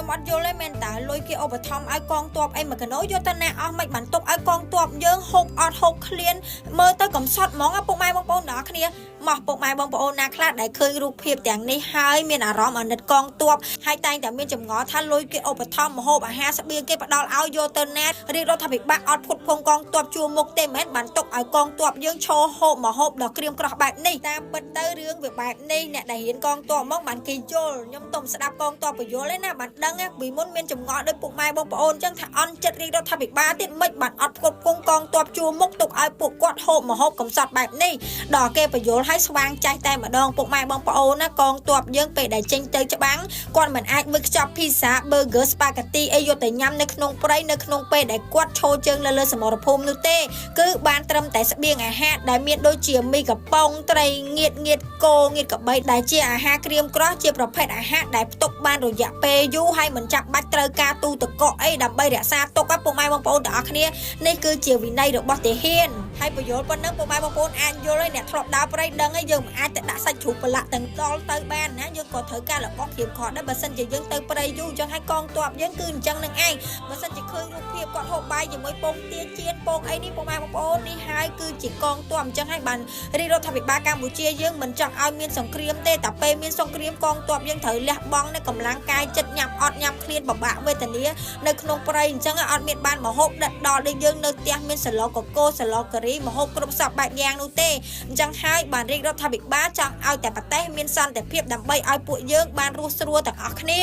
ខ្ញុំអត់យល់ទេមែនតើលុយគេឧបត្ថម្ភឲ្យកងទ័ពអីមួយកណូយកទៅណាអស់មិនបានទុកឲ្យកងទ័ពយើងហូបអត់ហូបឃ្លានមើលទៅកំសត់ហ្មងពុកម៉ែបងប្អូនទាំងអស់គ្នាមកពុកម៉ែបងប្អូនណាខ្លះដែលឃើញរូបភាពទាំងនេះហើយមានអារម្មណ៍អាណិតកងទ័ពហើយតែងតែមានចម្ងល់ថាលុយគេឧបត្ថម្ភម្ហូបអាហារស្បៀងគេផ្ដល់ឲ្យយកទៅណារាជរដ្ឋាភិបាលអត់ផ្គត់ផ្គង់កងទ័ពជួមុខទេមិនបានទុកឲ្យកងទ័ពយើងឈរហូបម្ហូបដ៏ក្រៀមក្រោះបែបនេះតាមពិតទៅរឿងវាបែបនេះអ្នកដែលរៀនកងទ័ពមកបានគេយល់ខ្ញុំទុំស្ដាប់កងទ័ពបញ្យល់ទេណាបានដឹងពីមុនមានចម្ងល់ដោយពុកម៉ែបងប្អូនអញ្ចឹងថាអន់ចិត្តរាជរដ្ឋាភិបាលទៀតមិនបានអត់ផ្គត់ផ្គង់កងទ័ពជួមុខទុកឲ្យពួកគាត់ហូបម្ហូបកំសត់បែបនេះដល់គេបញ្យល់ឲ្យស្វាងចាស់តែម្ដងពុកម៉ែបងប្អូនណាកងទ័ពយើងពេលដែលចេញទៅច្បាំងគាត់មិនអាចវិលខ្ចប់ភីសា burger spaghetti អីយកទៅញ៉ាំនៅក្នុងព្រៃនៅក្នុងពេលដែលគាត់ឈរជើងលើសមរភូមិនោះទេគឺបានត្រឹមតែស្បៀងអាហារដែលមានដូចជាមីកំប៉ុងត្រីងៀតគោងៀតកបីដែលជាអាហារក្រៀមក្រោះជាប្រភេទអាហារដែលផ្ទុកបានរយៈពេលយូរហើយមិនចាំបាច់ត្រូវការទូទឹកកកអីដើម្បីរក្សាទុកពុកម៉ែបងប្អូនទាំងអស់គ្នានេះគឺជាវិន័យរបស់ទាហានហើយបញ្យល់ប៉ុណ្ណឹងពុកម៉ែបងប្អូនអាចយល់ហើយអ្នកធ្លាប់ដើរព្រៃដឹងហើយយើងមិនអាចទៅដាក់សាច់ជ្រូកប្រឡាក់ទាំងដល់ទៅបានណាយើងក៏ត្រូវការរបស់ភាពខត់ដែរបើសិនជាយើងទៅព្រៃយូរអញ្ចឹងហើយកងទ័ពយើងគឺអញ្ចឹងនឹងឯងបើសិនជាឃើញរូបភាពគាត់ហូបបាយជាមួយពងទាជៀនពងអីនេះពុកម៉ែបងប្អូននេះហើយគឺជាកងទ័ពអញ្ចឹងហើយបានរាជរដ្ឋាភិបាលកម្ពុជាយើងមិនចង់ឲ្យមានសង្គ្រាមទេតែពេលមានសង្គ្រាមកងទ័ពយើងត្រូវលះបង់នៅកម្លាំងកាយចិត្តញ៉ាំអត់ញ៉ាំឃ្លានពិបាកវេទនានៅក្នុងព្រៃអញ្ចឹងអត់មានបានមហូបដិតដល់ដូចយើងនៅផ្ទះមានសាឡូកកូសាឡូការីមហូបគ្រប់សពបែបយ៉ាងនោះទេអញ្ចឹងហើយបានរាជរដ្ឋាភិបាលចង់ឲ្យតែប្រទេសមានសន្តិភាពដើម្បីឲ្យពួកយើងបានរស់ស្រួលទាំងអស់គ្នា